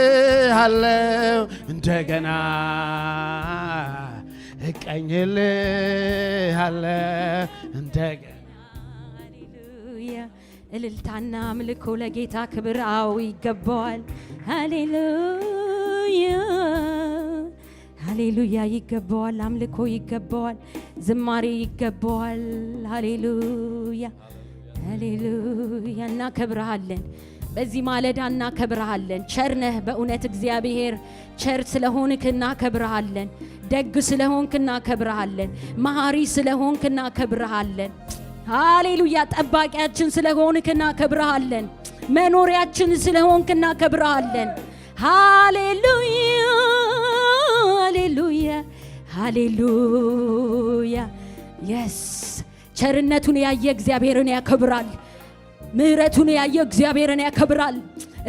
እቀኝልሃለሁ እንደገና እቀኝልሃለሁ እንደገና ሃሌሉያ እልልታና አምልኮ ለጌታ ክብር አዎ ይገባዋል ሃሌሉያ ሃሌሉያ ይገባዋል አምልኮ ይገባዋል ዝማሬ ይገባዋል ሃሌሉያ ሃሌሉያ እናከብርሃለን በዚህ ማለዳ እናከብርሃለን ቸርነህ በእውነት እግዚአብሔር ቸር ስለሆንክ እናከብርሃለን ደግ ስለሆንክ እናከብርሃለን መሐሪ ስለሆንክ እናከብርሃለን ሃሌሉያ ጠባቂያችን ስለሆንክ እናከብርሃለን መኖሪያችን ስለሆንክ እናከብርሃለን ሃሌሉያ ሃሌሉያ ሃሌሉያ yes ቸርነቱን ያየ እግዚአብሔርን ያከብራል ምህረቱን ያየ እግዚአብሔርን ያከብራል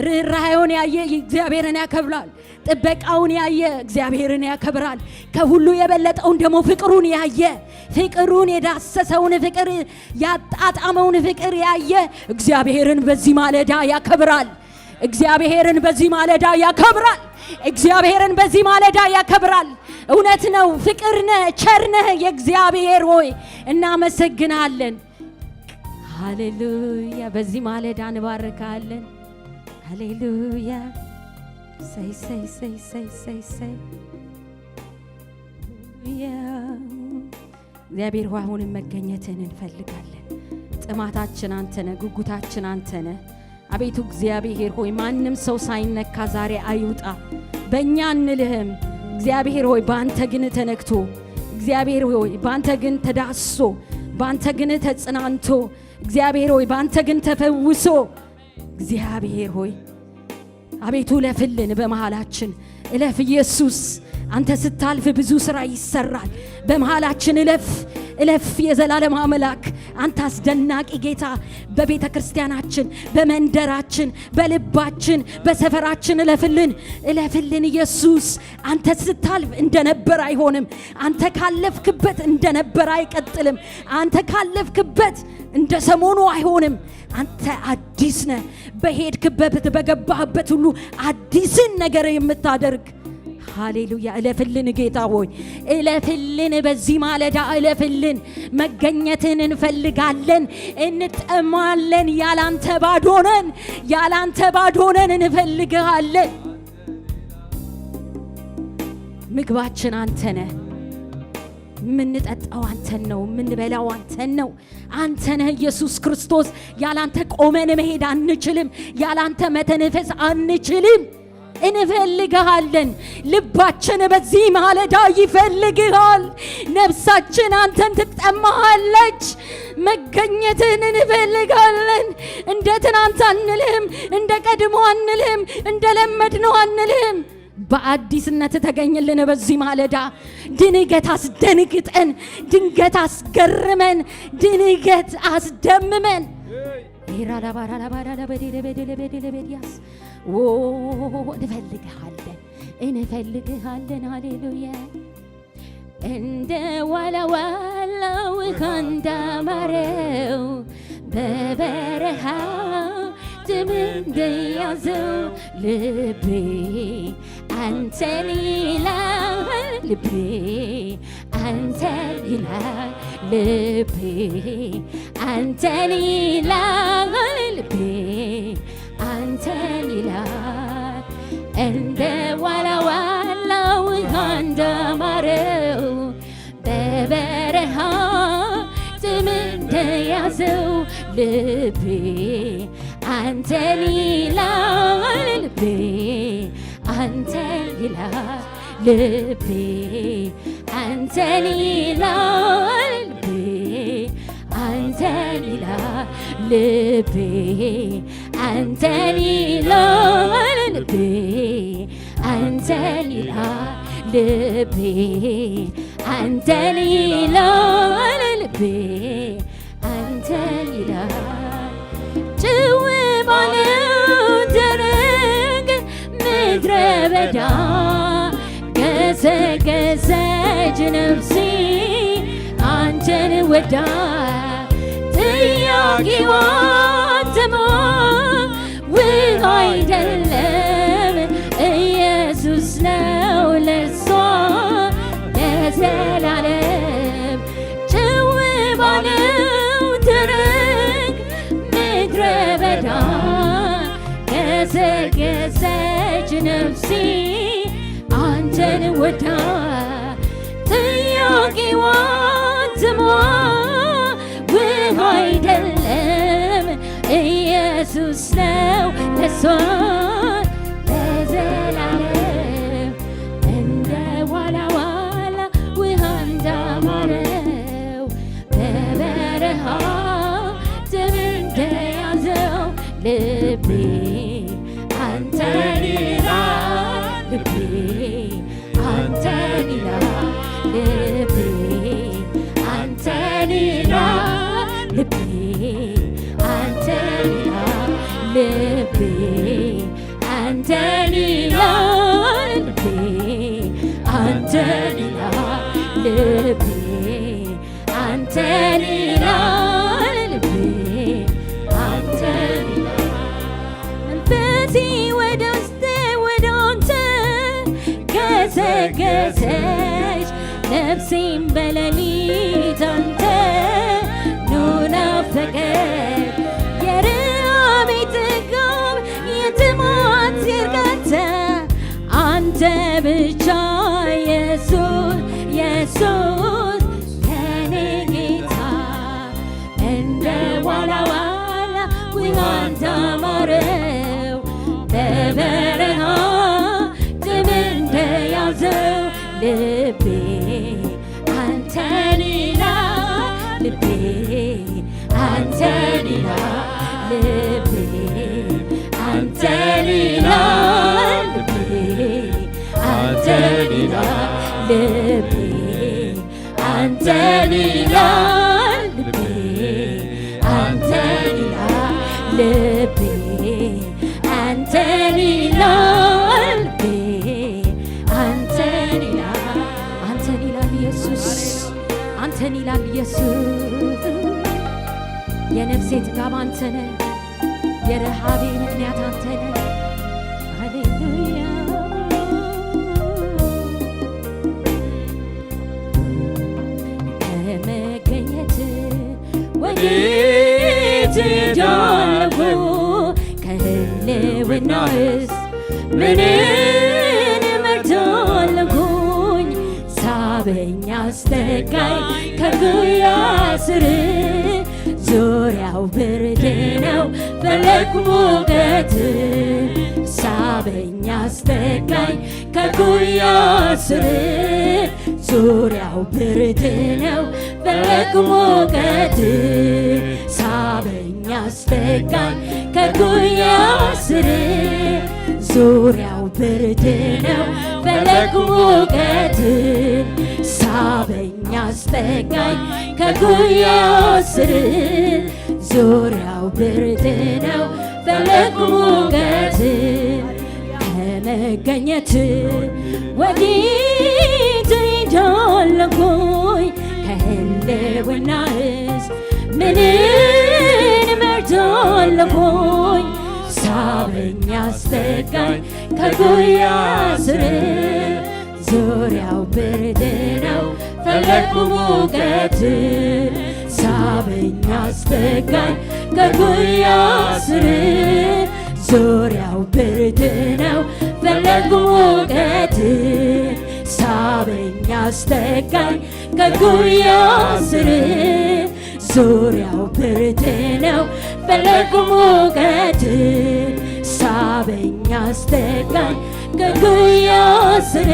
ርህራሄውን ያየ እግዚአብሔርን ያከብራል ጥበቃውን ያየ እግዚአብሔርን ያከብራል ከሁሉ የበለጠውን ደግሞ ፍቅሩን ያየ ፍቅሩን የዳሰሰውን ፍቅር ያጣጣመውን ፍቅር ያየ እግዚአብሔርን በዚህ ማለዳ ያከብራል እግዚአብሔርን በዚህ ማለዳ ያከብራል እግዚአብሔርን በዚህ ማለዳ ያከብራል እውነት ነው ፍቅር ነህ ቸር ነህ የእግዚአብሔር ሆይ እናመሰግናለን ሃሌሉያ በዚህ ማለዳ እንባርካለን ሃሌሉያ say say say say say say እግዚአብሔር ሆይ አሁን መገኘትን እንፈልጋለን ጥማታችን አንተ ነህ ጉጉታችን አንተ ነህ አቤቱ እግዚአብሔር ሆይ ማንም ሰው ሳይነካ ዛሬ አይውጣ በእኛ እንልህም እግዚአብሔር ሆይ ባንተ ግን ተነክቶ እግዚአብሔር ሆይ ባንተ ግን ተዳስሶ ባንተ ግን ተጽናንቶ እግዚአብሔር ሆይ ባንተ ግን ተፈውሶ እግዚአብሔር ሆይ አቤቱ ለፍልን በመሃላችን እለፍ ኢየሱስ አንተ ስታልፍ ብዙ ሥራ ይሰራል በመሃላችን እለፍ የዘላለም አምላክ አንተ አስደናቂ ጌታ በቤተ ክርስቲያናችን በመንደራችን በልባችን በሰፈራችን እለፍልን ኢየሱስ አንተ ስታልፍ እንደነበር አይሆንም አንተ ካለፍክበት እንደነበር አይቀጥልም አንተ ካለፍክበት እንደ ሰሞኑ አይሆንም አንተ አዲስ ነህ በሄድክበት በገባህበት ሁሉ አዲስን ነገር የምታደርግ ሃሌሉያ እለፍልን ጌታ ሆይ እለፍልን በዚህ ማለዳ እለፍልን መገኘትን እንፈልጋለን እንጠማለን ያላንተ ባዶነን እንፈልግሃለን ምግባችን አንተ ነህ ምንጠጣው አንተን ነው ምንበላው አንተን ነው አንተ ነህ ኢየሱስ ክርስቶስ ያላንተ ቆመን መሄድ አንችልም ያላንተ መተንፈስ አንችልም እንፈልግሃለን ልባችን በዚህ ማለዳ ይፈልግሃል ነፍሳችን አንተን ትጠማሃለች መገኘትን እንፈልጋለን እንደ ትናንት አንልህም እንደ ቀድሞ አንልህም እንደ ለመድነው አንልህም በአዲስነት ተገኝልን በዚህ ማለዳ ድንገት አስደንግጠን ድንገት አስገርመን ድንገት አስደምመን ኢራላባራላባራላበዲለበዲለበዲለበዲያስ እንፈልግሃለን ሃሌሉያ እንደ ዋላዋላው ካንዳማረው በበረሃ እንደያዘው ልቤ አንተን ይላል ልቤ አንተን ይላል ልቤ አንተን ይላል ልቤ አንተን ይላል እንደ ዋላዋላው እንደማረው በበረሃ እንደያዘው ልቤ አንተን ይላል ልቤ አንተን ይላል ልቤ አንተን ይላል ልቤ አንተን ይላል ልቤ አንተን ይላል ልቤ አንተን ይላል ልቤ አንተን ይላል ልቤ አንተን ይላል ጭው ባለው ደረቅ ምድረ በዳ ገሰገሰች ነፍሴ አንተን ወዳ ጥያቄዋ ተማ ውሃ አይደለም ደረቅ ምድረ በዳ ገሰገሰች ነፍሴ አንተን ወዳ ጥያቄዋ ስሟ ውሃ አይደለም ኢየሱስ ነው ለሷ ለዘላለም እንደ ዋላ ዋላ ውሃ እንዳማረው በበረሃ ጥም እንደያዘው ልቤ አንተን ይላል ልቤ አንተን ይላል ልቤ አንተን ይላል ልቤ አንተን ይላል ልቤ አንተን ይላል ልቤ አንተን ይላል ልቤ አንተን ይላል ልቤ አንተን ይላል መንፈሴ ወደ ውስጤ ወደ አንተ ገሰገሰች ነፍሴም በሌሊት አንተ ናፈቀች የረሃቤ ጥጋብ የጥማት እርካታ አንተ ብቻ ኢየሱስ ኢየሱስ የኔ ጌታ እንደ ዋላ ዋላ ውሃ እንዳማረው በበረሃ ጥም እንደያዘው ልቤ አንተን ይላል ልቤ አንተን ይላል ልቤ አንተን ይላል ልቤ አንተን ይላል ልቤ አንተን ይላል ልቤ አንተን ይላል ልቤ አንተን ይላል ልቤ አንተን ይላል አንተን ይላል ኢየሱስ አንተን ይላል ኢየሱስ የነፍሴ ጥጋብ አንተነ የረሃቤ ምክንያት አንተነ ሃሌሉያ ከመገኘት ወዴት ሄዳለሁ ከህልውናህስ ምንን እመርጣለሁኝ ሳበኝ አስጠጋኝ ከጉያ ስር ዙሪያው ብርድ ነው ፈለግ ሙቀት ሳበኝ አስጠጋኝ ከጉያ ስር ዙሪያው ብርድ ነው ፈለግ ሙቀት ሳበኝ አስጠጋኝ ከጉያ ስር ዙሪያው ብርድ ነው ፈለግ ሙቀት ሳበኝ አስጠጋኝ ከጉያ ስር ዙሪያው ብርድ ነው ፈለግ ሙቀት ከመገኘት ወዴት ሄዳለሁኝ ከህልውናህስ ምንን እመርጣለሁኝ ሳበኝ አስጠጋኝ ከጉያ ስር ዙሪያው ብርድ ነው ፈለግ ሙቀት ሳበኝ አስጠጋኝ ከጉያ ስር ዙሪያው ብርድ ነው ፈለግ ሙቀት ሳበኝ አስጠጋኝ ከጉያ ስር ዙሪያው ብርድ ነው ፈለግ ሙቀት ሳበኝ አስጠጋኝ ከጉያ ስር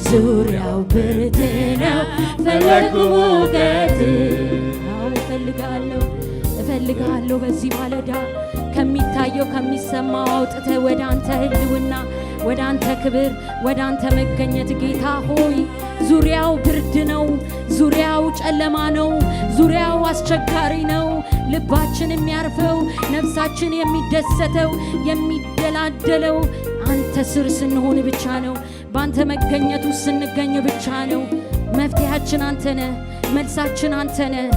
ዙሪያው ብርድ ነው ፈለግ ሙቀት እፈልግሃለሁ በዚህ ማለዳ ከሚታየው ከሚሰማው አውጥተህ ወደ አንተ ህልውና ወደ አንተ ክብር ወደ አንተ መገኘት ጌታ ሆይ ዙሪያው ብርድ ነው ዙሪያው ጨለማ ነው ዙሪያው አስቸጋሪ ነው ልባችን የሚያርፈው ነፍሳችን የሚደሰተው የሚደላደለው አንተ ስር ስንሆን ብቻ ነው በአንተ መገኘት ውስጥ ስንገኝ ብቻ ነው መፍትሄያችን አንተ ነህ መልሳችን አንተ ነህ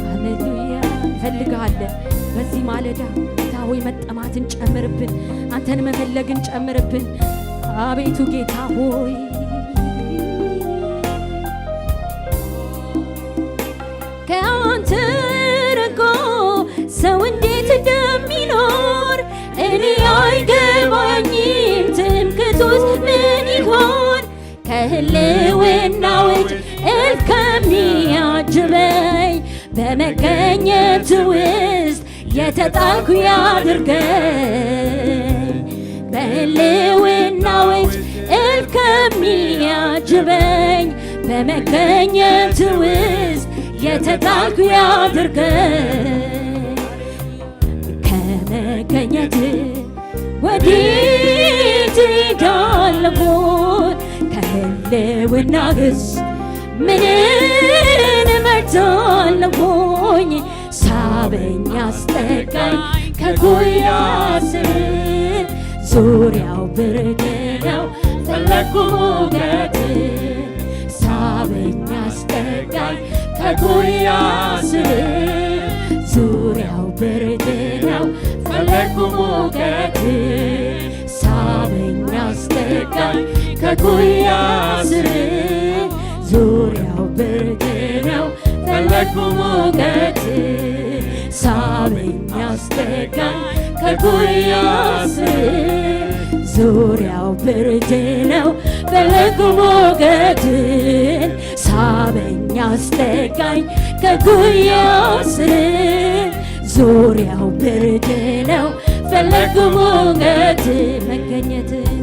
ሃሌሉያ እንፈልግሃለን በዚህ ማለዳ ጌታ ሆይ መጠማትን ጨምርብን አንተን መፈለግን ጨምርብን አቤቱ ጌታ ሆይ ከአንተ ኢየሱስ ምን ይሆን ከህልውናው እጅ ከሚያጅበኝ በመገኘት ውስጥ የተጣልኩ ያድርገኝ በህልውናው እጅ ከሚያጅበኝ በመገኘት ውስጥ የተጣልኩ ያድርገኝ ከመገኘት ወዴት እሄዳለሁ ከህልውናህስ ምንን እመርጣለሁኝ ሳበኝ አስጠጋኝ ከጉያህ ስር ዙሪያው ብርድ ነው ፈለግኩ ሞገድህን ሳበኝ አስጠጋኝ ከጉያህ ስር ዙሪያው ብርድ ነው ፈለግኩ ሞገድህን ሳበኝ አስጠጋኝ ከጉያህ ስር ዙሪያው ብርድ ነው ፈለግኩ ሞገድህን ሳበኝ አስጠጋኝ ከጉያህ ስር ዙሪያው ብርድ ነው ፈለግኩ ሞገድህን ሳበኝ አስጠጋኝ ከጉያህ ስር ዙሪያው ብርድ ነው ፈለግኩ ሞገድህን መገኘትህን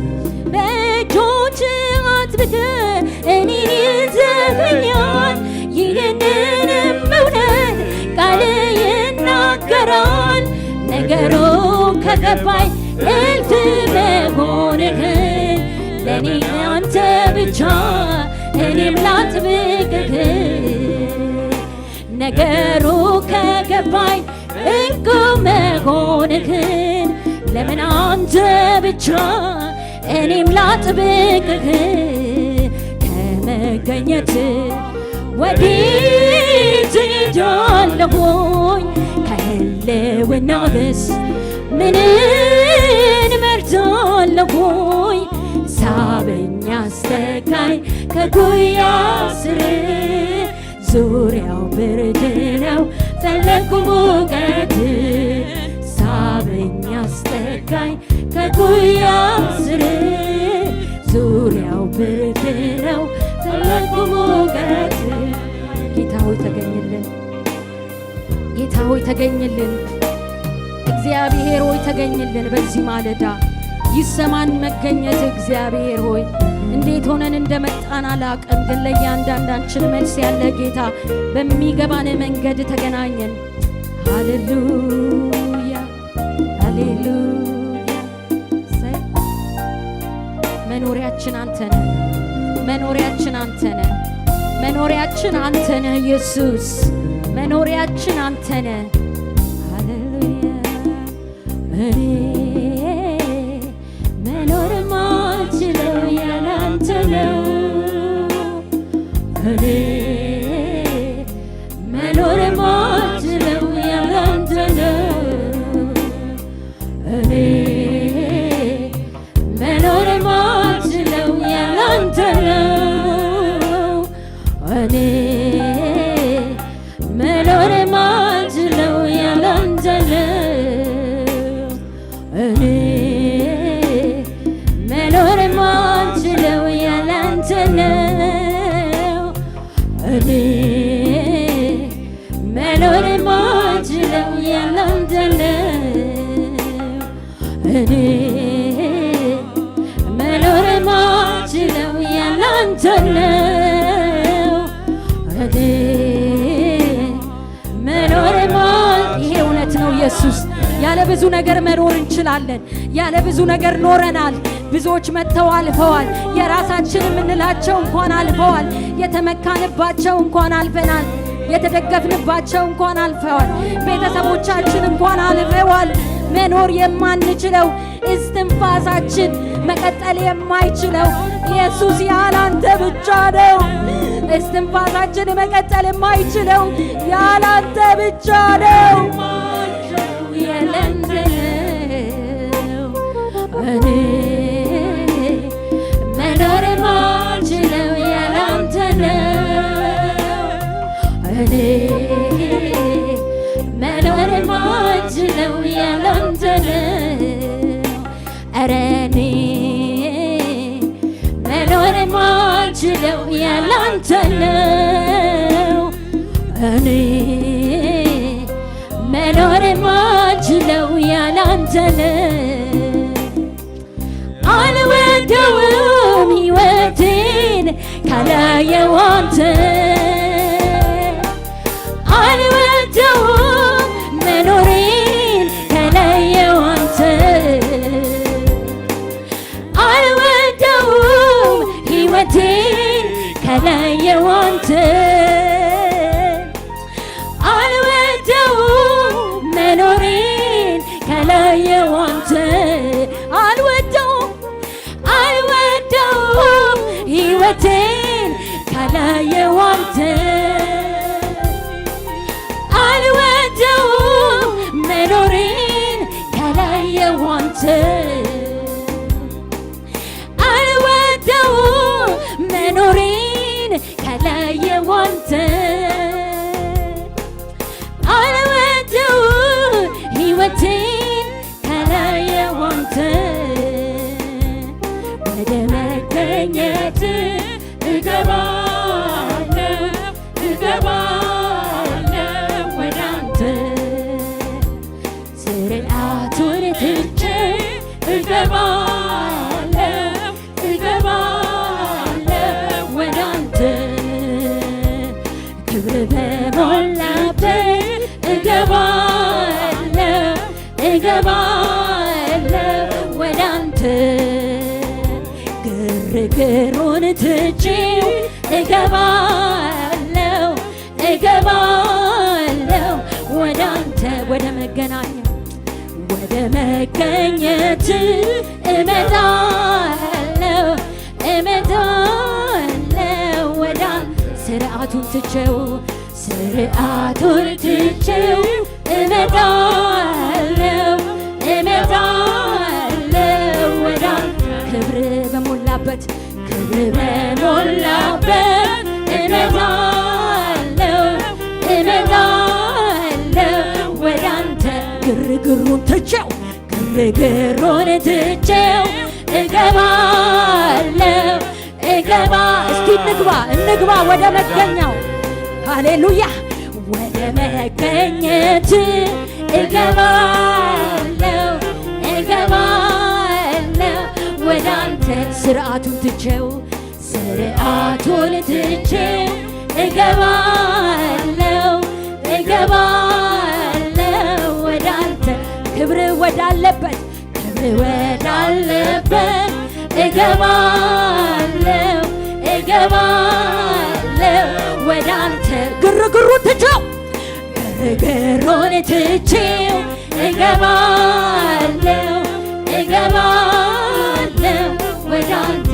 በእጆችህ አጥብቀህ እኔን ይዘኸኛል ይህንንም እውነት ቃልህ ይናገራል ነገሩ ከገባኝ እልፍ መሆንህን ለእኔ አንተ ብቻ እኔም ላጥብቅህ ነገሩ ከገባኝ እንቁ መሆንህን ለምን አንተ ብቻ እኔም ላጥብቅህ ከመገኘት ወዴት እሄዳለሁኝ ከህልውናህስ ምንን እመርጣለሁኝ ሳበኝ አስጠጋኝ ከጉያህ ስር ዙሪያው ብርድ ነው ፈለግኩ ሞገድህን ሳበኝ አስጠጋኝ ከጉያህ ስር ዙሪያው ብርድ ነው ፈለግኩ ሞገድህን ጌታ ሆይ ተገኝልን ጌታ ሆይ ተገኝልን እግዚአብሔር ሆይ ተገኝልን በዚህ ማለዳ ይሰማን መገኘት እግዚአብሔር ሆይ እንዴት ሆነን እንደመጣን አላቅም ግን ለእያንዳንዳችን መልስ ያለ ጌታ በሚገባን መንገድ ተገናኘን ሃሌሉያ ሃሌሉያ መኖሪያችን አንተ ነህ መኖሪያችን አንተ ነህ መኖሪያችን አንተ ነህ ኢየሱስ መኖሪያችን አንተ ነህ ሃሌሉያ እኔ መኖር ማልችለው ያለ አንተ ነው እኔ መኖር ማልችለው ያለ አንተ ነው እኔ መኖር ማልችለው ያለ አንተ ነው እኔ መኖር ማልችለው ያለ አንተ ነው እኔ መኖር ማልችለው ያለ አንተ ነው እኔ መኖር ማልችለው ያለ አንተ ነው እኔ መኖር ማልችለው ያለ አንተ ነው እኔ መኖር ይሄ እውነት ነው ኢየሱስ ያለ ብዙ ነገር መኖር እንችላለን ያለ ብዙ ነገር ኖረናል ብዙዎች መጥተው አልፈዋል የራሳችን የምንላቸው እንኳን አልፈዋል የተመካንባቸው እንኳን አልፈናል የተደገፍንባቸው እንኳን አልፈዋል ቤተሰቦቻችን እንኳን አልፈዋል መኖር የማንችለው እስትንፋሳችን መቀጠል የማይችለው ኢየሱስ ያላንተ ብቻ ነው እስትንፋሳችን መቀጠል የማይችለው ያላንተ ብቻ ነው እኔ መኖር ማልችለው ያለ አንተ ነው እኔ መኖር ማልችለው ያለ አንተ ነው ኧረ እኔ ማልችለው ያላንተ ነው። እኔ መኖር ማልችለው ያላንተ ነው። አልወደውም ሕይወቴን ካላየው አንተ አልወደውም መኖሬን ካላየው አንተ አልወደውም ሕይወቴን ካላየው አንተ አልወደውም መኖሬን ካላየው አንተ አልወደውም ሕይወቴን ካላየው አንተ አልወደውም መኖሬን ካላየው አንተ አልወደውም መኖሬን ካላየው አንተ አልወደውም ሕይወቴን ካላየው አንተ ወደ መገኘት እገባለሁ ወደ አንተ ስርዓቱን ትቼ እገባለሁ ወደ አንተ ክብር በሞላበት እገባለሁ ወደ አንተ ግርግሩን ትቼው እገባለሁ ወደ አንተ ወደ መገኘት እመጣለሁ ወደ አንተ ስርዓቱን ትቼው እመጣለሁ ወደ አንተ ክብር በሞላበት እመጣለሁ ወደ አንተ ግርግሩን ትቼው እገባለሁ እስቲ እንግባ ወደ መገኛው ሃሌሉያ ወደ መገኘት እገባለሁ ወደ አንተ ስርዓቱን ትቼው እገባለሁ ወደ አንተ ክብር ወዳለበት እገባለሁ ወደ አንተ ግርግሩን ትቼው እገባለሁ ወደ አንተ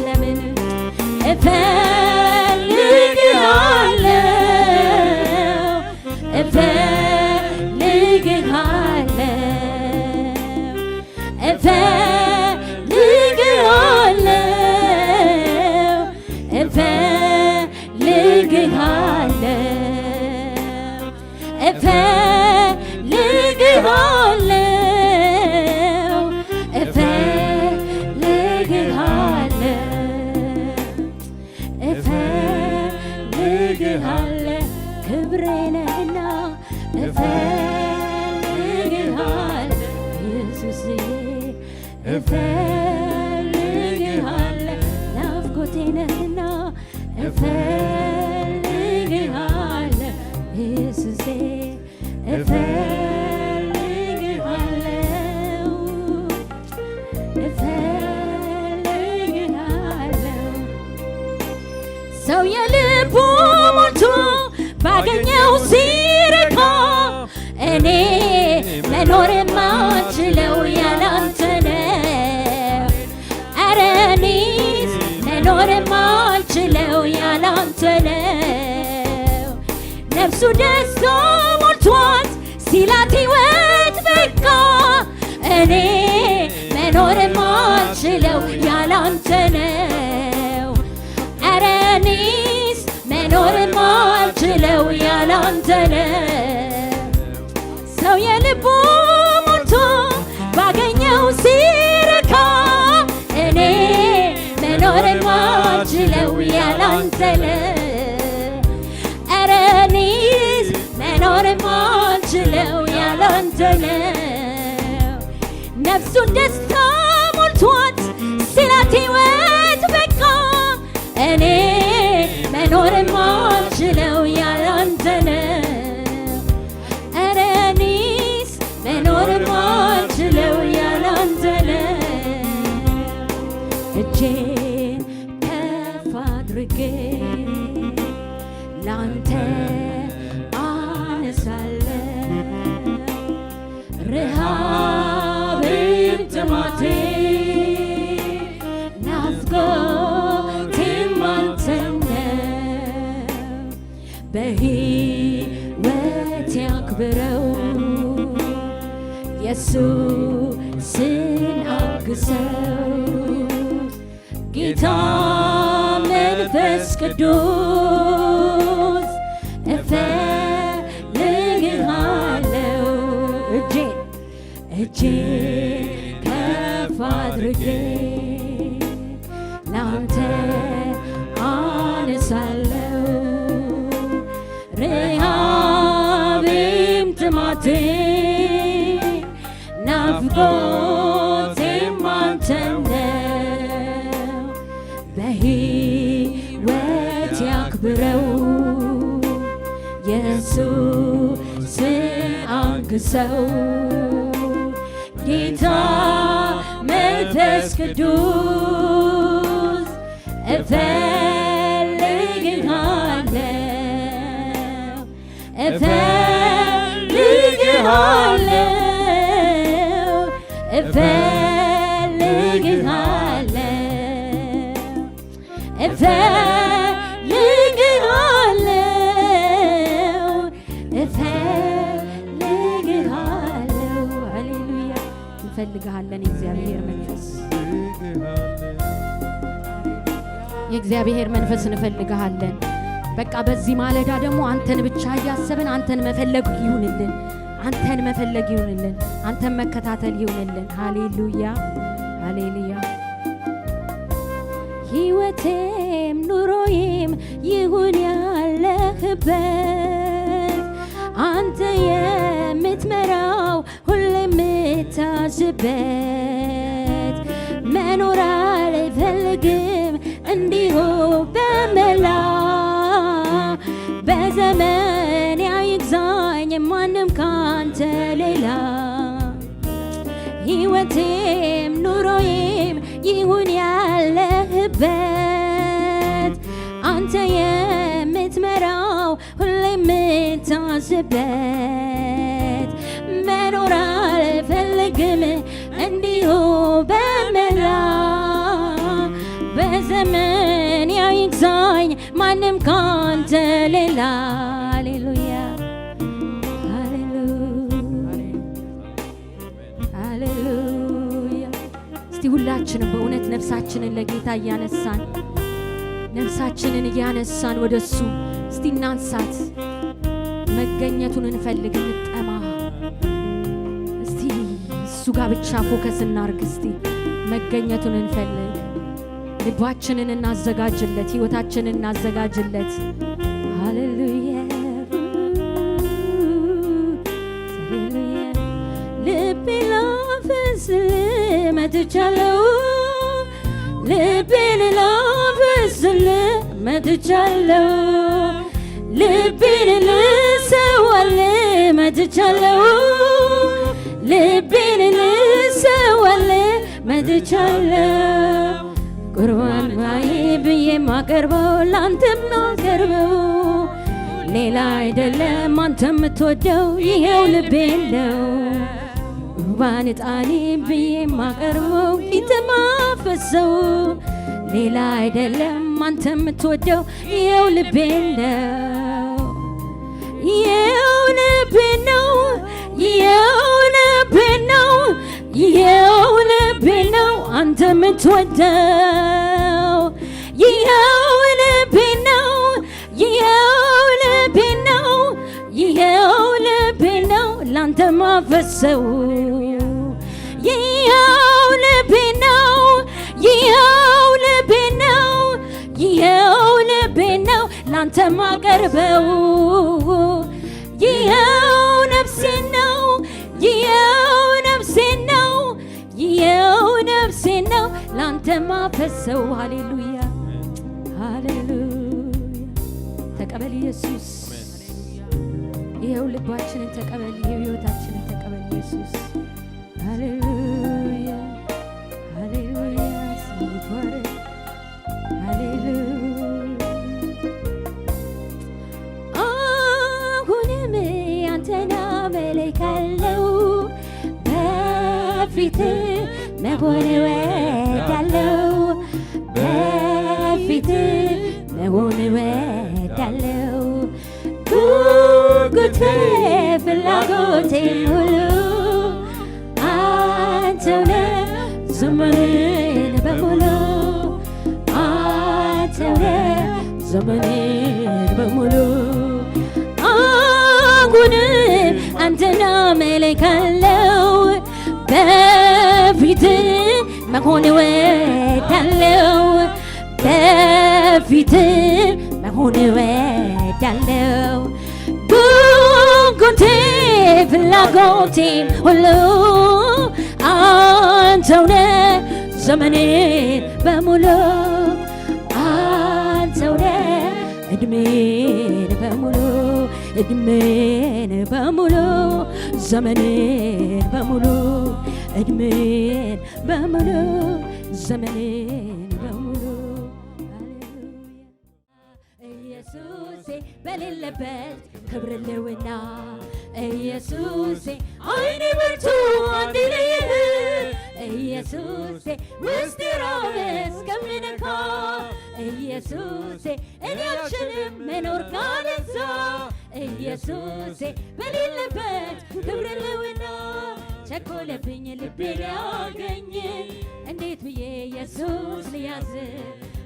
ለምን ክብሬ ነህና እፈልግሃለሁ ኢየሱስ እፈልግሃለሁ ናፍቆቴ ነህና እፈልግሃለሁ ኢየሱስ እፈልግሃለሁ ሰው የልቡ ሞልቶ ባገኘው ሲረካ እኔ መኖር የማልችለው ያላንተ ነው። ኧረ እኔስ መኖር የማልችለው ያላንተ ነው። ነፍሱ ደስታ ሞልቷት ሲላት ሕይወት በቃ እኔ መኖር የማልችለው ያላንተ ነው። ኧረ እኔስ መኖር የማልችለው ያላንተ ነው። ሰው የልቡ ሞልቶ ባገኘው ሲረካ እኔ መኖር የማልችለው የመሰለ ኧረ እኔስ መኖር የማልችለው ያላንተ ነው። ነፍሱን ደስታ ሞልቷት ሲላት ሕይወት በቃ እኔ መኖር የማልችለው ያላንተ ነው። ኧረ እኔስ መኖር የማልችለው ያላንተ ነው። እጄን ከፍ አድርጌ ላንተ አነሳለሁ ረሃቤም ጥማቴም ናፍቆቴም አንተን ነው። በሕይወቴ አክብረው ኢየሱስን አግዘው ጌታ መንፈስ ቅዱስ እፈልግሃለሁ። እጄን ከፍ አድርጌ ላንተ አነሳለሁ ረሃቤም ጥማቴም ናፍቆቴም አንተን ነው። በሕይወቴ አክብረው ኢየሱስን አግዘው ጌታ መንፈስ ቅዱስ እፈልግሃለሁ ሃሌሉያ እንፈልግሃለን። የእግዚአብሔር መንፈስ እንፈልግሃለን። በቃ በዚህ ማለዳ ደግሞ አንተን ብቻ እያሰብን አንተን መፈለግ ይሁንልን፣ አንተን መፈለግ ይሁንልን፣ አንተን መከታተል ይሁንልን። ሃሌሉያ ሃሌሉያ። ሕይወቴም ኑሮዬም ይሁን ያለህበት አንተ የምትመራው ሁሌ የምታዝበት መኖር አልፈልግም እንዲሁ በመላ በዘመን አይግዛኝ ማንም ካንተ ሌላ ሕይወቴም ኑሮዬም ይሁን ያለህበት አንተ የምትመራው ሁሌ የምታዝበት መኖር አልፈልግም እንዲሁ በመላ በዘመን አይግዛኝ ማንም ካንተ ሌላ ሃሌሉያ ሃሌሉያ። እስቲ ሁላችንም በእውነት ነፍሳችንን ለጌታ እያነሳን ነፍሳችንን እያነሳን ወደሱ እስቲ እናንሳት። መገኘቱን እንፈልግ እንጠማ። እስቲ እሱ ጋር ብቻ ፎከስ እናርግ። እስቲ መገኘቱን እንፈልግ። ልባችንን እናዘጋጅለት፣ ሕይወታችንን እናዘጋጅለት። ሃሌሉያ ሃሌሉያ። ልቤን ላፈስልህ መጥቻለሁ፣ ልቤን ላፈስልህ መጥቻለሁ፣ ልቤን ልሰዋልህ መጥቻለሁ፣ ልቤን ልሰዋልህ መጥቻለሁ። ቁርባን ባይ ብዬ ማቀርበው ላንተም ማቀርበው ሌላ አይደለም አንተ የምትወደው ይሄው ልቤ ነው። ቁርባን ዕጣኔ ብዬ ማቀርበው ፊት ማፈሰው ሌላ አይደለም አንተ የምትወደው ይሄው ልቤ ነው። ይሄው ልቤ ነው፣ ይሄው ልቤ ነው፣ ይሄው ልቤ ነው አንተ የምትወደው ይሄው ልቤ ነው፣ ይሄው ልቤ ነው፣ ይሄው ልቤ ነው ላንተ ማፈሰው ይሄው ልቤ ነው፣ ይሄው ልቤ ነው፣ ይሄው ልቤ ላንተ ማቀርበው ይኸው ነፍሴ ነው ይኸው ነፍሴ ነው ይኸው ነፍሴ ነው ላንተ ማፈሰው ሃሌሉያ ሃሌሉያ ተቀበል ኢየሱስ ይኸው ልባችንን ተቀበል ይኸው ሕይወታችንን ተቀበል ኢየሱስ ሃሌሉያ ሃሌሉያ ሲባረ ሃሌሉያ አሁንም ያንተን አመልካለሁ በፊት መሆን እወዳለሁ በፊት መሆን እወዳለሁ ጉጉቴ ፍላጎቴ ሁሉ አንተው ነህ ዘመኔን በሙሉ አንተው ነህ ዘመኔን በሙሉ አሁንም አንተን አመልካለሁ በፊት መሆን እወዳለሁ በፊት መሆን እወዳለሁ ጉጉቴ ፍላጎቴም ሁሉ አንተው ነህ ዘመኔን በሙሉ አንተው ነህ እድሜን በሙሉ እድሜን በሙሉ ዘመኔን በሙሉ እድሜን በሙሉ ዘመኔን በሙሉ ኢየሱሴ በሌለበት ክብር ልውና ኢየሱሴ አይኔ በርቱ አንድልይህ ኢየሱሴ ውስጤ ራበ እስከምነካ ኢየሱሴ እኔ አልችልም መኖር ካለዛ ኢየሱሴ በሌለበት ክብር ልውና ቸኮለብኝ ልቤ ሊያገኝ እንዴት ብዬ ኢየሱስ ልያዝ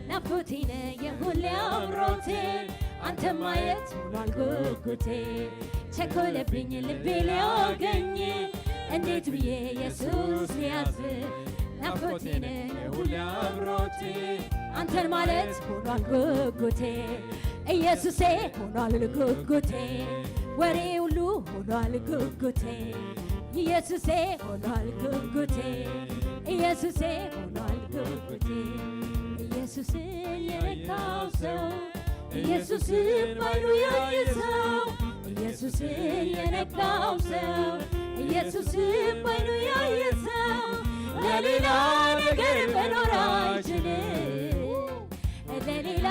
ናፍቆቴ ነህ የሁሌ አምሮቴ አንተ ማየት ሆኗል ጉጉቴ ቸኮለብኝ ልቤ ሊያገኝ እንዴት ብዬ ኢየሱስ ልያዝ ናፍቆቴ ነህ የሁሌ አምሮቴ አንተን ማለት ሆኗል ጉጉቴ ኢየሱሴ ሆኗል ጉጉቴ ወሬ ሁሉ ሆኗል ጉጉቴ ኢየሱሴ ሆኗል ጉጉቴ ኢየሱሴ ሆኗል ጉጉቴ ኢየሱስን የነካው ሰው ኢየሱስን ባይኑ ያየ ሰው ኢየሱስን የነካው ሰው ኢየሱስን ባይኑ ያየ ሰው ለሌላ ነገር መኖር አይችልም ለሌላ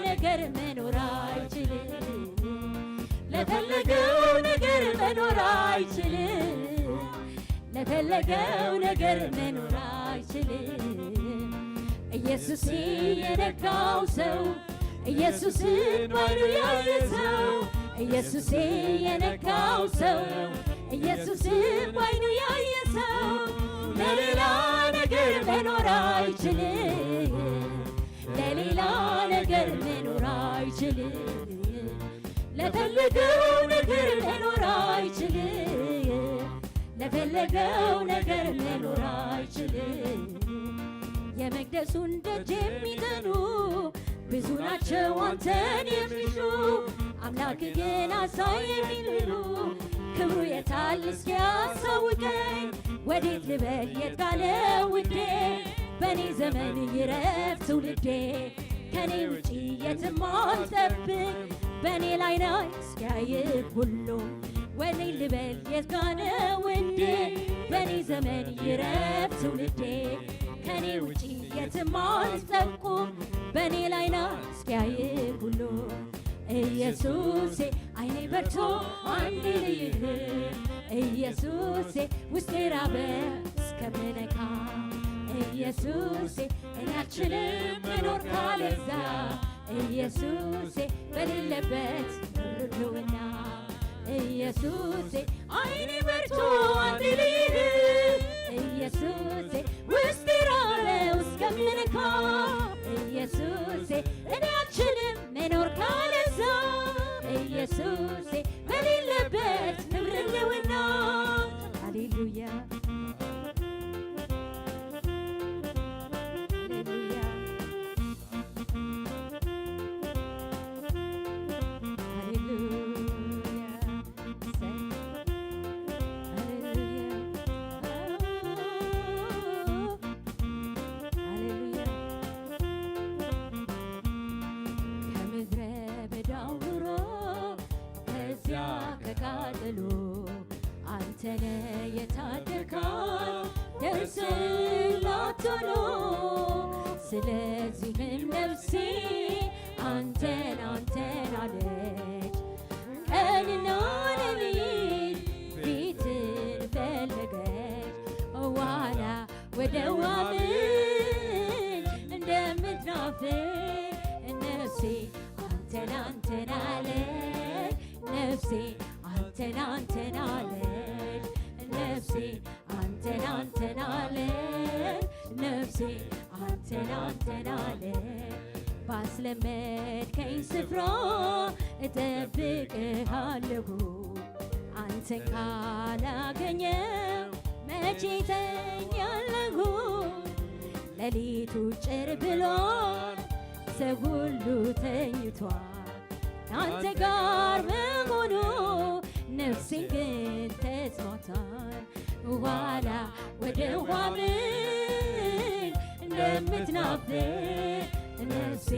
ነገር መኖር አይችልም ለፈለገው ነገር መኖር አይችልም ለፈለገው ነገር መኖር አይችልም ኢየሱስ የነካው ሰው ኢየሱስን ባይኑ ያየ ሰው ኢየሱስ የነካው ሰው ኢየሱስን ባይኑ ያየ ሰው ለሌላ ነገር መኖር አይችልም ለሌላ ነገር መኖር አይችልም ለፈለገው ነገር መኖር አይችልም ለፈለገው ነገር መኖር አይችልም የመቅደሱን ደጅ የሚጠኑ ብዙ ናቸው አንተን የሚሹ አምላክ ግን አሳይ የሚሉ ክብሩ የታል እስኪያሳውቀኝ ወዴት ልበል የት ጋለ ውዴ በእኔ ዘመን ይረፍ ትውልዴ ከኔ ውጪ የትም አልጠብቅ በእኔ ላይ ነው እስኪያይህ ሁሉ ወዴት ልበል የት ጋለ ውዴ በእኔ ዘመን ይረፍ ትውልዴ ከኔ ውጪ የትም አልጠብቁም በእኔ ላይ ነው እስኪያይህ ሁሉ ኢየሱሴ አይኔ በርቶ አንድ ልይህ ኢየሱሴ ውስጤ ራበ እስከምነካ ኢየሱሴ እኔ አልችልም መኖር ካለዛ ኢየሱሴ በሌለበት ርድውና ኢየሱሴ አይኔ በርቶ አንድ ልይህ ኢየሱሴ ውስጤ ራበ እስከምነካ ኢየሱሴ እኔ አልችልም መኖር ካለዛ ኢየሱሴ በሌለበት ንብርልውና ሃሌሉያ ሃሌሉያ ከቃጠሎ አንተነ የታደካል ደርስላት ቶሎ ስለዚህም ነፍሴ አንተን አንተን አለች ቀንና ሌሊት ፊትን ፈለገች ዋላ ወደ ውሃ ምንጭ እንደምትናፍቅ ነፍሴ አንተን አንተን አለች ነፍሴ አንተን አንተን አለች ነፍሴ አንተን አንተን አለች ነፍሴ አንተን አንተን አለች ባስለመድከኝ ስፍራ እጠብቅሃለሁ አንተን ካላገኘው መቼ ተኛለሁ ሌሊቱ ጭር ብሏል ሰው ሁሉ ተኝቷል አንተ ጋር በመሆኑ ነፍሴን ግን ተስኗታል ዋላ ወደ ውሃ ምንጭ እንደምትናፍቅ ነፍሴ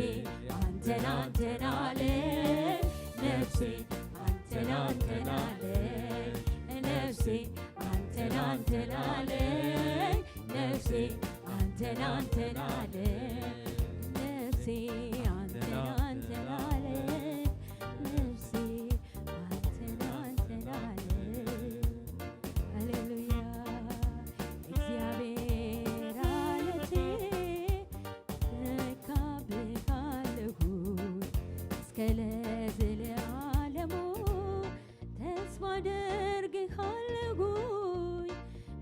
አንተን አንተን አለች ነፍሴ አንተን አንተን አለች ነፍሴ አንተን አንተን አለች ነፍሴ አንተን አንተን አለች ነፍሴ አንተን አንተን አለች ነፍሴ አንተን አንተን አለች ሃሌሉያ እግዚአብሔር አለቴ እካብካለሁ እስከ ለዘለዓለሙ ተስፋ አደርግሃለሁ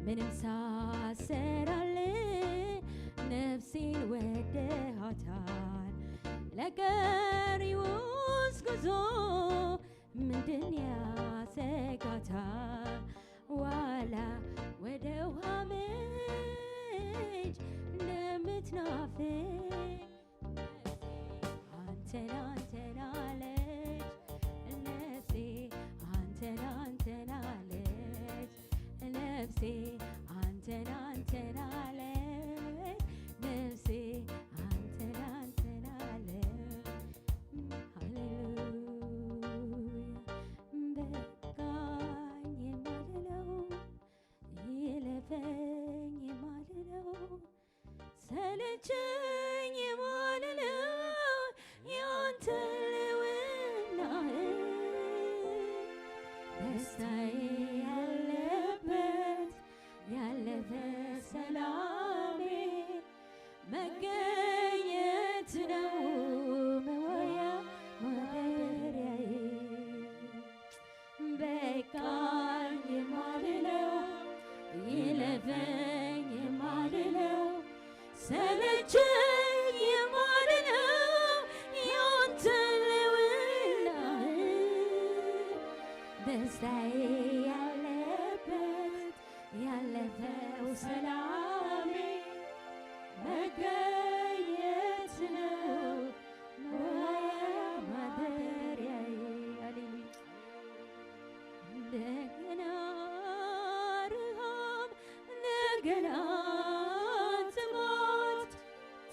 ምንም ሳሰራለ ነፍሴን ወደሃታል ለቀሪውስ ጉዞ ምንድን ያሰጋታል ዋላ ወደ ውሃ ምንጭ እንደምትናፍቅ አንተን አንተን አለች ነፍሴ አንተን አንተን አለች ነፍሴ አንተን አንተን አለች ነፍሴ አንተን አንተን አለች ሃሌሉያ በቃኝ የማልለው ይለፈኝ የማልለው ሰለቸኝ የማልለው ያንተ ልውናህ ደስታዬ ያለበት ያለፈ ሰላሜ መገኘት ነው መወያ ማደሪያዬ በቃኝ የማልለው ይለፈኝ የማልለው ሰለቸኝ የማልለው ያንተ ልውናህ ደስታዬ ያለበት ያለፈው ሰላሜ መገኘት ነው ማደሪያዬ ሃሌሉያ እንደገና ረሃብ እንደገና ጥማት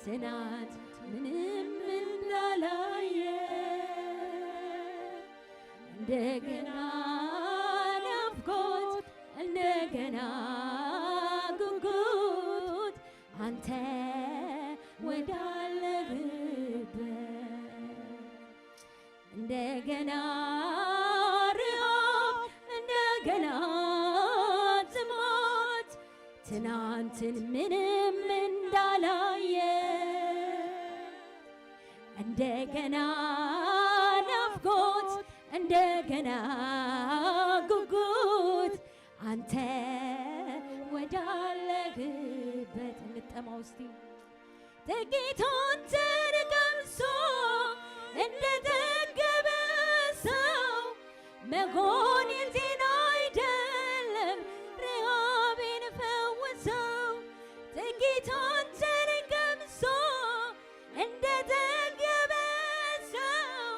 ትናንት ምንም እንዳላየ እንደገና ናፍቆት እንደገና ጉጉት አንተ ወዳለህበት እንደገና ረሃብ እንደገና ጥማት ትናንትን ምንም እንዳላየ እንደገና ናፍቆት እንደገና ጉጉት አንተ ወዳለህበት እንጠማው እስቲ ጥቂት አንተን ቀምሶ እንደጠገበ ሰው መሆን የጤና አይደለም ረሃቤን ፈወሰው ጥቂት አንተን ቀምሶ እንደጠገበ ሰው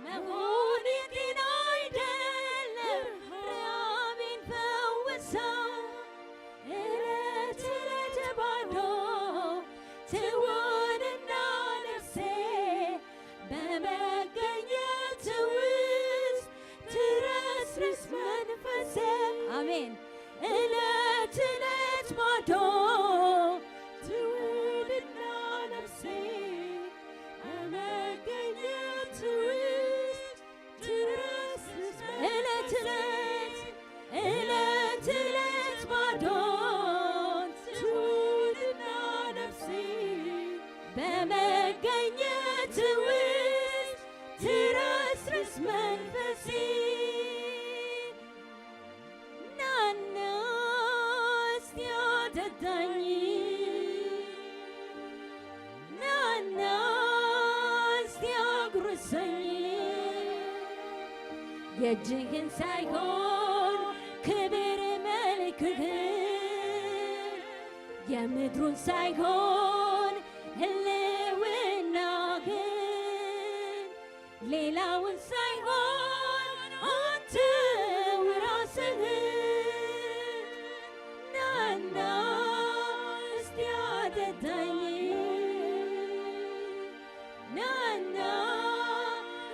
መሆን የጤና አይደለም ረሃቤን ፈወሰው እለት እለት ባዶ ትሆንና ነፍሴ በመገኘት ውስጥ አጠጣኝ ናና እስቲ አጉርሰኝ የእጅህን ሳይሆን ክብር መልክህን የምድሩን ሳይሆን ህልውናህን ሌላውን ሳይሆን አንተው ራስህን ናና እስቲ አጠጣኝ ናና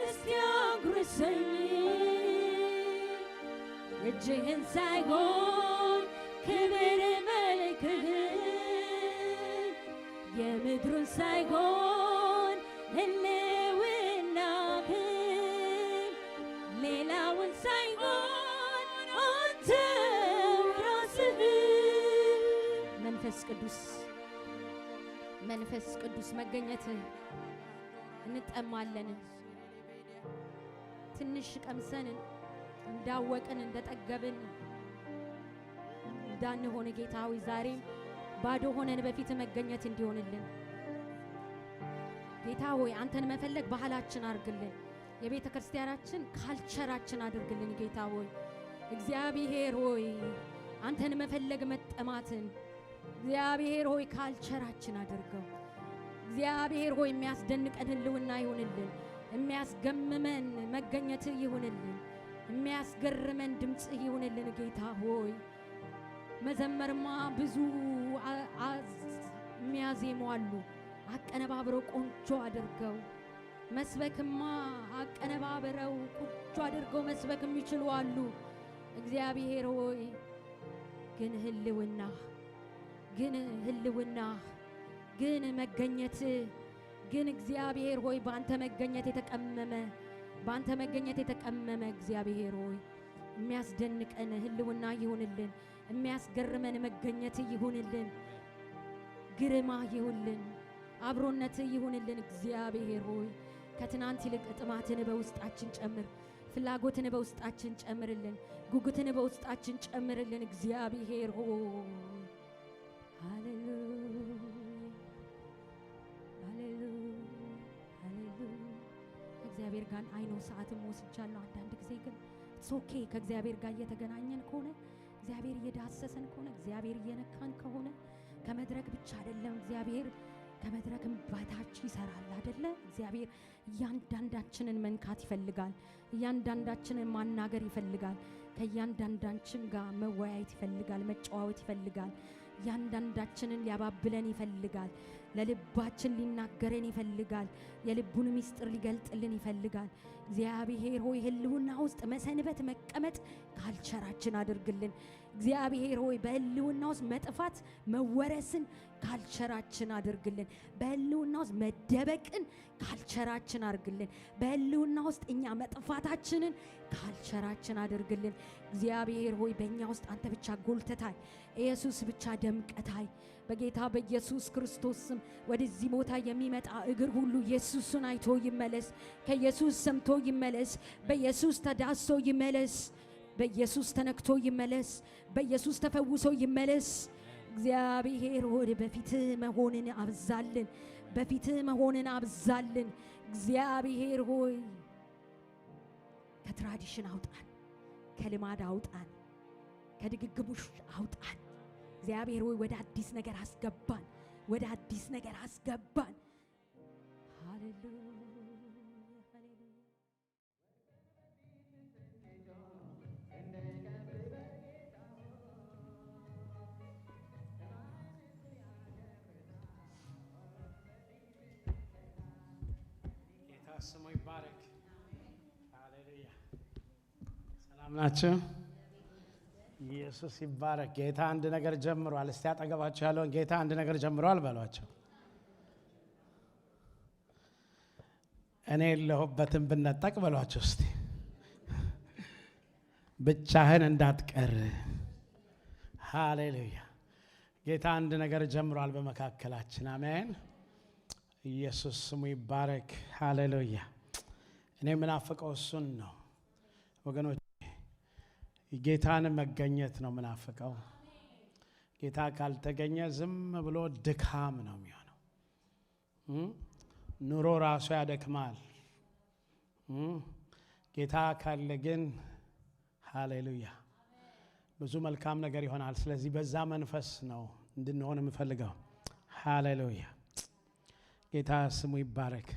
እስቲ አጉርሰኝ እጅህን ሳይሆን ክብር መልክህን የምድሩን ሳይሆን ህልውናህን ሌላውን ሳይሆን አንተው ራስህን መንፈስ ቅዱስ መገኘትህ እንጠማለን። ትንሽ ቀምሰን እንዳወቅን እንደጠገብን እንዳንሆን ጌታ ሆይ ዛሬም ባዶ ሆነን በፊት መገኘት እንዲሆንልን ጌታ ሆይ አንተን መፈለግ ባህላችን አድርግልን። የቤተ ክርስቲያናችን ካልቸራችን አድርግልን። ጌታ ሆይ እግዚአብሔር ሆይ አንተን መፈለግ መጠማትን እግዚአብሔር ሆይ ካልቸራችን አድርገው። እግዚአብሔር ሆይ የሚያስደንቀን ህልውና ይሁንልን። የሚያስገምመን መገኘት ይሁንልን። የሚያስገርመን ድምጽ ይሁንልን። ጌታ ሆይ መዘመርማ ብዙ የሚያዜሙ አሉ። አቀነባብረው ቆንጆ አድርገው መስበክማ አቀነባብረው ቆንጆ አድርገው መስበክ የሚችሉ አሉ። እግዚአብሔር ሆይ ግን ህልውና ግን መገኘት ግን እግዚአብሔር ሆይ ባንተ መገኘት የተቀመመ እግዚአብሔር ሆይ የሚያስደንቀን ህልውና ይሁንልን። የሚያስገርመን መገኘት ይሁንልን። ግርማ ይሁንልን። አብሮነት ይሁንልን። እግዚአብሔር ሆይ ከትናንት ይልቅ ጥማትን በውስጣችን ጨምር። ፍላጎትን በውስጣችን ጨምርልን። ጉጉትን በውስጣችን ጨምርልን። እግዚአብሔር ሆይ ሃሌሉያ ከእግዚአብሔር ጋር አይኖ ሰዓትም ወስጃለሁ። አንዳንድ ጊዜ ግን ኦኬ ከእግዚአብሔር ጋር እየተገናኘን ከሆነ እግዚአብሔር እየዳሰሰን ከሆነ እግዚአብሔር እየነካን ከሆነ ከመድረክ ብቻ አይደለም እግዚአብሔር ከመድረክም በታች ይሰራል አይደለ? እግዚአብሔር እያንዳንዳችንን መንካት ይፈልጋል። እያንዳንዳችንን ማናገር ይፈልጋል። ከእያንዳንዳችን ጋር መወያየት ይፈልጋል። መጨዋወት ይፈልጋል። እያንዳንዳችንን ሊያባብለን ይፈልጋል። ለልባችን ሊናገረን ይፈልጋል። የልቡን ምስጢር ሊገልጥልን ይፈልጋል። እግዚአብሔር ሆይ ህልውና ውስጥ መሰንበት መቀመጥ ካልቸራችን አድርግልን። እግዚአብሔር ሆይ በህልውና ውስጥ መጥፋት መወረስን ካልቸራችን አድርግልን። በህልውና ውስጥ መደበቅን ካልቸራችን አድርግልን። በህልውና ውስጥ እኛ መጥፋታችንን ካልቸራችን አድርግልን። እግዚአብሔር ሆይ በእኛ ውስጥ አንተ ብቻ ጎልተታይ፣ ኢየሱስ ብቻ ደምቀታይ። በጌታ በኢየሱስ ክርስቶስ ስም ወደዚህ ቦታ የሚመጣ እግር ሁሉ ኢየሱስን አይቶ ይመለስ። ከኢየሱስ ሰምቶ ይመለስ። በኢየሱስ ተዳሶ ይመለስ። በኢየሱስ ተነክቶ ይመለስ። በኢየሱስ ተፈውሶ ይመለስ። እግዚአብሔር ሆይ በፊትህ መሆንን አብዛልን። በፊትህ መሆንን አብዛልን። እግዚአብሔር ሆይ ከትራዲሽን አውጣን፣ ከልማድ አውጣን፣ ከድግግሞሽ አውጣን። እግዚአብሔር ሆይ ወደ አዲስ ነገር አስገባን፣ ወደ አዲስ ነገር አስገባን። ሃሌሉያ ስሙ ይባረክ። ሃሌሉያ ሰላም ናችሁ? ኢየሱስ ይባረክ። ጌታ አንድ ነገር ጀምሯል። እስቲ አጠገባችሁ ያለውን ጌታ አንድ ነገር ጀምሯል በሏቸው። እኔ የለሁበትም ብነጠቅ በሏቸው እስቲ። ብቻህን እንዳትቀር። ሃሌሉያ ጌታ አንድ ነገር ጀምሯል በመካከላችን። አሜን። ኢየሱስ ስሙ ይባረክ። ሃሌሉያ እኔ ምናፍቀው እሱን ነው ወገኖች፣ ጌታን መገኘት ነው ምናፍቀው። ጌታ ካልተገኘ ዝም ብሎ ድካም ነው የሚሆነው። ኑሮ ራሱ ያደክማል። ጌታ ካለ ግን ሃሌሉያ ብዙ መልካም ነገር ይሆናል። ስለዚህ በዛ መንፈስ ነው እንድንሆን የምፈልገው። ሃሌሉያ ጌታ ስሙ ይባረክ።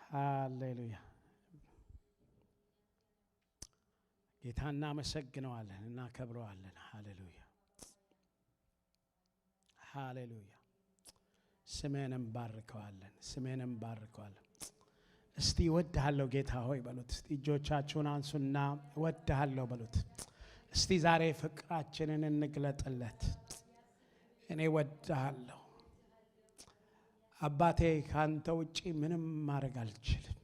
ሃሌሉያ ጌታ እናመሰግነዋለን፣ እናከብረዋለን። ሃሌሉያ ሃሌሉያ ስምህንም ባርከዋለን፣ ስምህንም ባርከዋለን። እስቲ እወድሃለሁ ጌታ ሆይ በሉት። እስቲ እጆቻችሁን አንሱና እወድሃለሁ በሉት። እስቲ ዛሬ ፍቅራችንን እንግለጥለት። እኔ እወድሃለሁ አባቴ፣ ካንተ ውጪ ምንም ማድረግ አልችልም።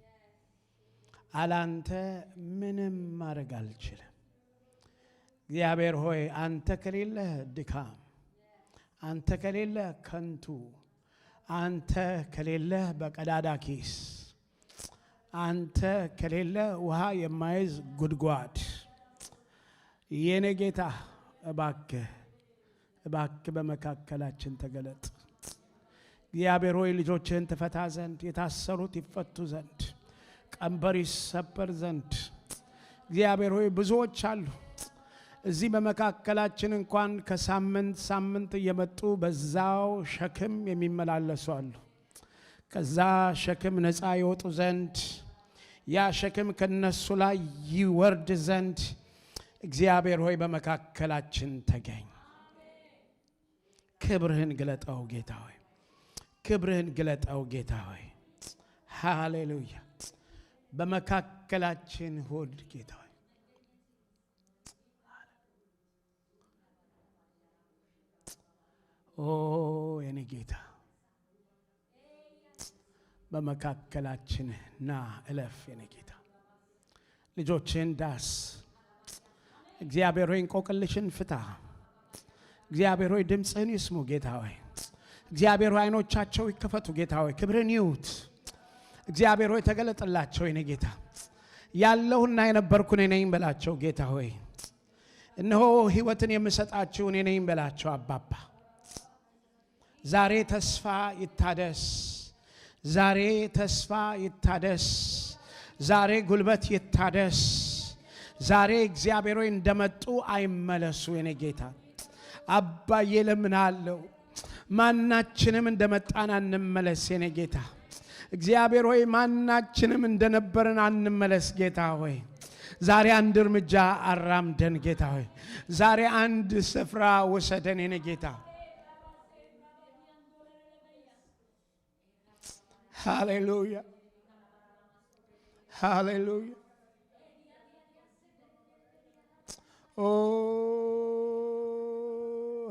አላንተ ምንም ማድረግ አልችልም። እግዚአብሔር ሆይ አንተ ከሌለ ድካም፣ አንተ ከሌለ ከንቱ፣ አንተ ከሌለ በቀዳዳ ኪስ፣ አንተ ከሌለ ውሃ የማይዝ ጉድጓድ። የኔ ጌታ እባክህ እባክህ በመካከላችን ተገለጥ። እግዚአብሔር ሆይ ልጆችህን ትፈታ ዘንድ፣ የታሰሩት ይፈቱ ዘንድ፣ ቀንበር ይሰበር ዘንድ እግዚአብሔር ሆይ ብዙዎች አሉ እዚህ በመካከላችን እንኳን ከሳምንት ሳምንት እየመጡ በዛው ሸክም የሚመላለሱ አሉ። ከዛ ሸክም ነፃ ይወጡ ዘንድ፣ ያ ሸክም ከነሱ ላይ ይወርድ ዘንድ እግዚአብሔር ሆይ በመካከላችን ተገኝ። ክብርህን ግለጠው ጌታ ሆይ፣ ክብርህን ግለጠው ጌታ ሆይ። ሃሌሉያ በመካከላችን ሆድ ጌታ ሆይ። ኦ የኔ ጌታ በመካከላችን ና እለፍ። የኔ ጌታ ልጆችን ዳስ። እግዚአብሔር ሆይ እንቆቅልሽን ፍታ። እግዚአብሔር ሆይ ድምፅህን ይስሙ ጌታ ሆይ። እግዚአብሔር ሆይ አይኖቻቸው ይከፈቱ ጌታ ሆይ። ክብርን ይዩት እግዚአብሔር ሆይ። ተገለጥላቸው የኔ ጌታ። ያለሁና የነበርኩ እኔ ነኝ በላቸው ጌታ ሆይ። እነሆ ሕይወትን የምሰጣችሁ እኔ ነኝ በላቸው አባባ። ዛሬ ተስፋ ይታደስ፣ ዛሬ ተስፋ ይታደስ፣ ዛሬ ጉልበት ይታደስ። ዛሬ እግዚአብሔር ሆይ እንደመጡ አይመለሱ የኔ ጌታ። አባዬ ለምናለው ማናችንም እንደመጣን አንመለስ የኔ ጌታ። እግዚአብሔር ሆይ ማናችንም እንደነበርን አንመለስ ጌታ ሆይ። ዛሬ አንድ እርምጃ አራምደን ጌታ ሆይ። ዛሬ አንድ ስፍራ ወሰደን የኔ ጌታ። ሃሌሉያ ሃሌሉያ ኦ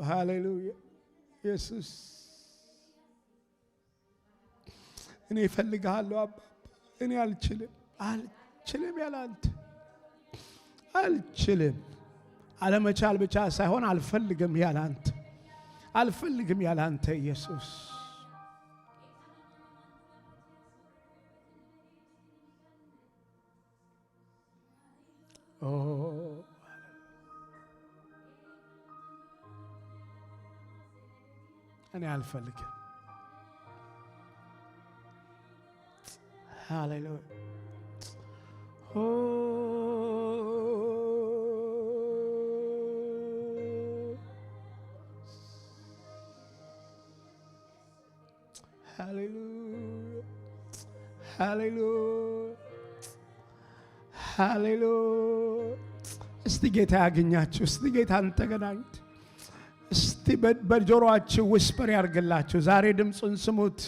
ሃሌሉያ ኢየሱስ እኔ እፈልግሃለሁ አባ። እኔ አልችልም ያላንተ አልችልም። አለመቻል ብቻ ሳይሆን አልፈልግም ያላንተ ኢየሱስ። ኦ እኔ አልፈልግም። ሃሌሉያ ኦ ሃሌሉያ ሃሌሉያ ሃሌሉያ። እስቲ ጌታ ያገኛችሁ። እስቲ ጌታን ተገናኙት። እስቲ በጆሮአችሁ ውስፐር ያርግላችሁ። ዛሬ ድምፁን ስሙት።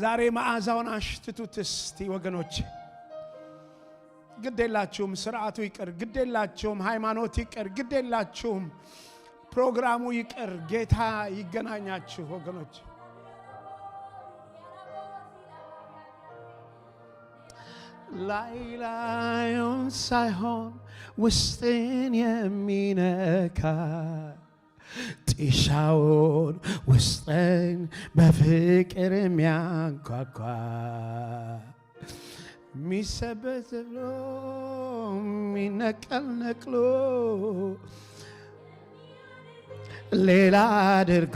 ዛሬ መዓዛውን አሽትቱት። እስቲ ወገኖች ግዴላችሁም ስርዓቱ ይቅር፣ ግዴላችሁም ሃይማኖት ይቅር፣ ግዴላችሁም ፕሮግራሙ ይቅር። ጌታ ይገናኛችሁ ወገኖች። ላይላዩን ሳይሆን ውስጥን የሚነካ ጢሻውን ውስጥን በፍቅር የሚያንኳኳ የሚሰበት ብሎ የሚነቀል ነቅሎ ሌላ አድርጎ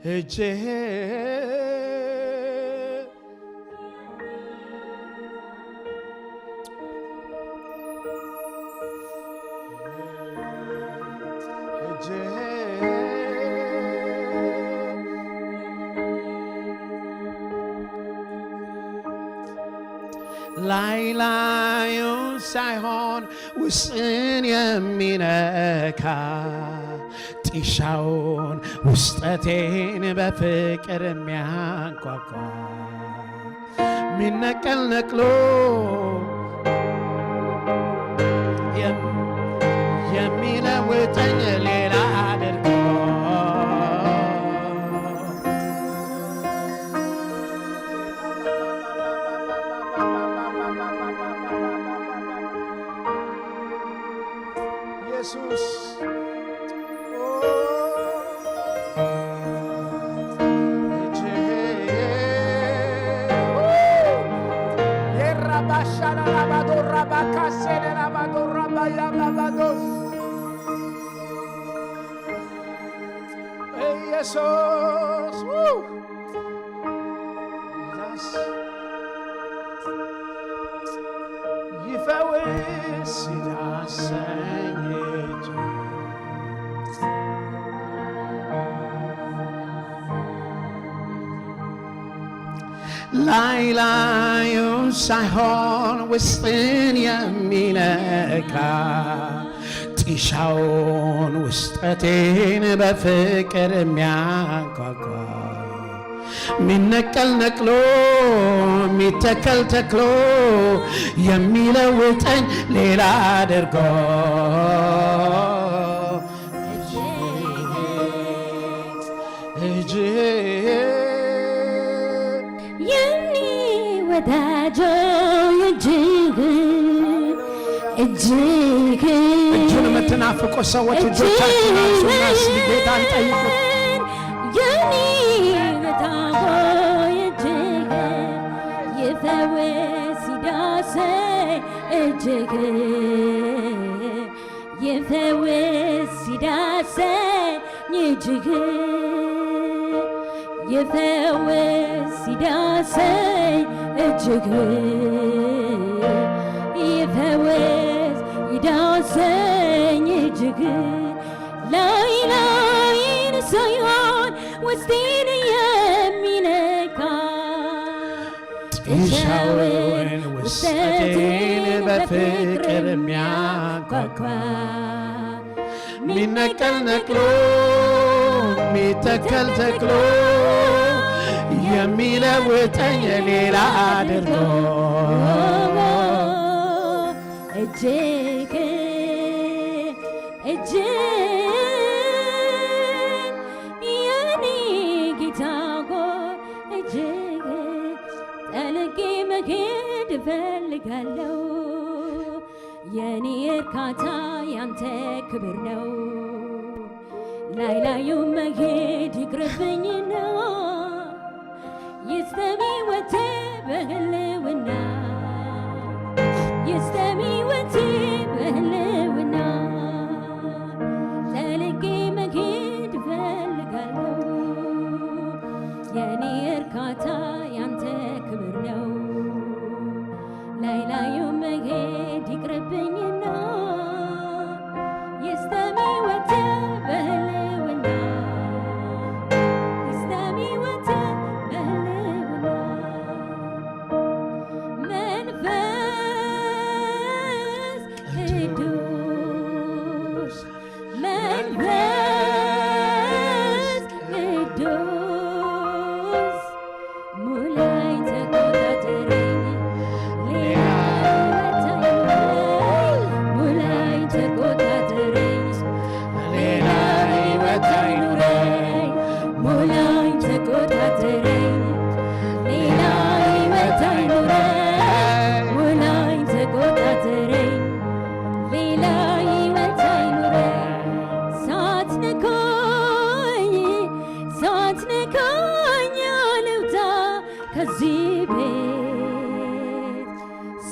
እጄ ላዩን ሳይሆን ውስጥን የሚነካ ጢሻውን ውስጠቴን በፍቅር የሚያንኳኳ ሚነቀል ነቅሎ የሚለውጠኝ ሌላ አድርጎ ኢየሱስ ይፈውስ ይዳሰኝ ላዩን ሳይሆን ውስጥን የሚነካ ጢሻውን ውስጠቴን በፍቅር የሚያንኳኳ ሚነቀል ነቅሎ ሚተከል ተክሎ የሚለውጠኝ ሌላ አድርጎ እጅ የኔ ወዳጆ እጅግ እጁን የምትናፍቁ ሰዎች እጆቻችሁን አንሱና እስቲ ጌታን ጠይቁት። የኔ ወዳጆ እጅግ ይፈውስ ይዳሰኝ እጅግ ይፈውስ ይዳሰኝ እጅግ ይፈውስ ይዳሰኝ እጅግ ይፈውስ ይዳሰኝ እጅግ ላይን ሳይሆን ውስጤን የሚነካ ጢሻውን ውስጤን በፍቅር የሚያንኳኳ ሚነቀል ነቅሎ ሚተከል ተክሎ የሚለውጠኝ ሌላ አድርጎ እጅግ የኔ ጌታ እጅግ ጠልቄ መሄድ እፈልጋለሁ። የኔ እርካታ ያንተ ክብር ነው። ላዩ መሄድ ይቅርብኝና ይስተሚ ወቴ በህልውና ይስተሚ ወቴ በህልውና ጠልቄ መሄድ እፈልጋለሁ። የኔ እርካታ ያንተ ክብር ነው። ላዩ መሄድ ይቅርብኝና ይስተሚ ወቴ በህልውና ይስተሚ ወቴ በህልውና መንፈስ ቅዱስ መንፈስ ቅዱስ ሙላኝ ተቆጣጠረኝ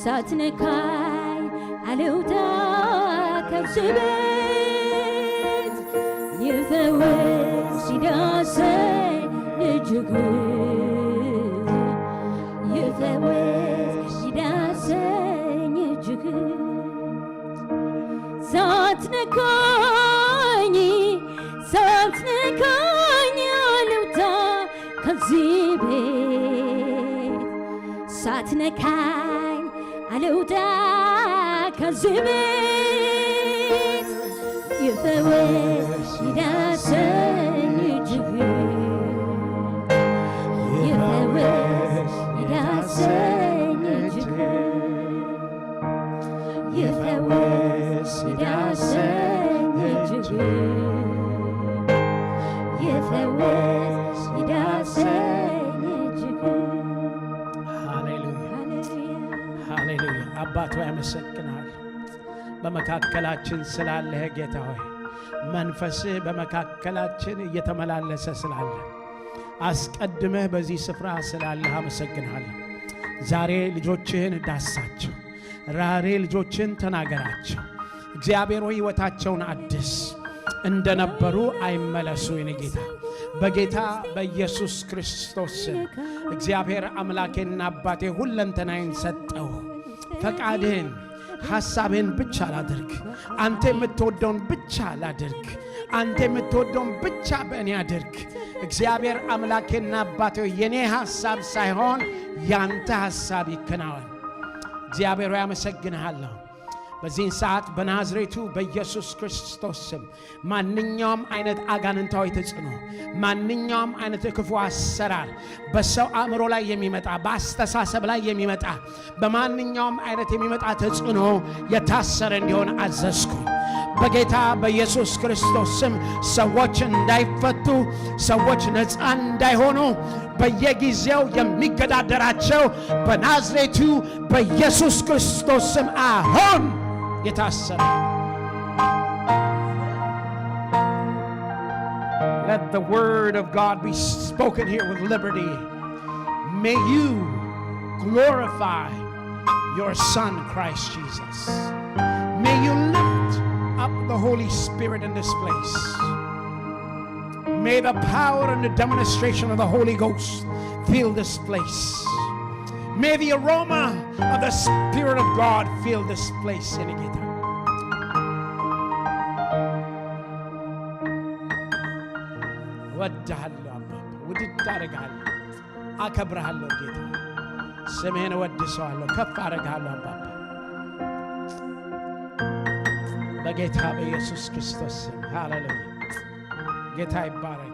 ሳትነካኝ አልውጣ ከዚህ ቤት ይፈወስ ይዳሰኝ እጅግ ይፈወስ ይዳሰኝ እጅግ ሳትነካኝ አልውጣ ከዚህ ቤት ሳትነካኝ አልውጣ ከዚህ ቤት ይፈወስ ይዳሰኝ እጅግ ይፈወስ ይዳሰኝ እጅግ ይፈወስ ይዳሰኝ እጅግ ይፈወስ ይዳሰኝ እጅግ ሃሌሉያ አባት ሆይ አመሰግናለሁ በመካከላችን ስላለህ ጌታ ሆይ መንፈስህ በመካከላችን እየተመላለሰ ስላለ አስቀድመህ በዚህ ስፍራ ስላለህ አመሰግናለሁ ዛሬ ልጆችህን ዳሳቸው ዛሬ ልጆችን ተናገራቸው እግዚአብሔር ሆይ ሕይወታቸውን አድስ እንደነበሩ አይመለሱ የኔ ጌታ በጌታ በኢየሱስ ክርስቶስ እግዚአብሔር አምላኬና አባቴ ሁለንተናዬን ሰጠው ፈቃድህን ሐሳብህን ብቻ ላድርግ አንተ የምትወደውን ብቻ ላድርግ አንተ የምትወደውን ብቻ በእኔ አድርግ እግዚአብሔር አምላኬና አባቴ የኔ ሐሳብ ሳይሆን ያንተ ሐሳብ ይከናወን እግዚአብሔር ሆይ አመሰግንሃለሁ በዚህን ሰዓት በናዝሬቱ በኢየሱስ ክርስቶስ ስም ማንኛውም አይነት አጋንንታዊ ተጽዕኖ ማንኛውም አይነት ክፉ አሰራር በሰው አእምሮ ላይ የሚመጣ በአስተሳሰብ ላይ የሚመጣ በማንኛውም አይነት የሚመጣ ተጽዕኖ የታሰረ እንዲሆን አዘዝኩ በጌታ በኢየሱስ ክርስቶስ ስም ሰዎች እንዳይፈቱ ሰዎች ነፃ እንዳይሆኑ በየጊዜው የሚገዳደራቸው በናዝሬቱ በኢየሱስ ክርስቶስ ስም አሁን የታሰረ Let the word of God be spoken here with liberty. May you glorify your Son, Christ Jesus. May you lift up the Holy Spirit in this place. May the power and the demonstration of the Holy Ghost fill this place. May the aroma of the Spirit of God fill this place. ወድሃለሁ አባባ ውድድ አደርግሃለሁ አከብርሃለሁ ጌታ ስምህን እወድሰዋለሁ ከፍ አደርግሃለሁ አባባ በጌታ በኢየሱስ ክርስቶስ ስም ሃሌሉያ ጌታ ይባረክ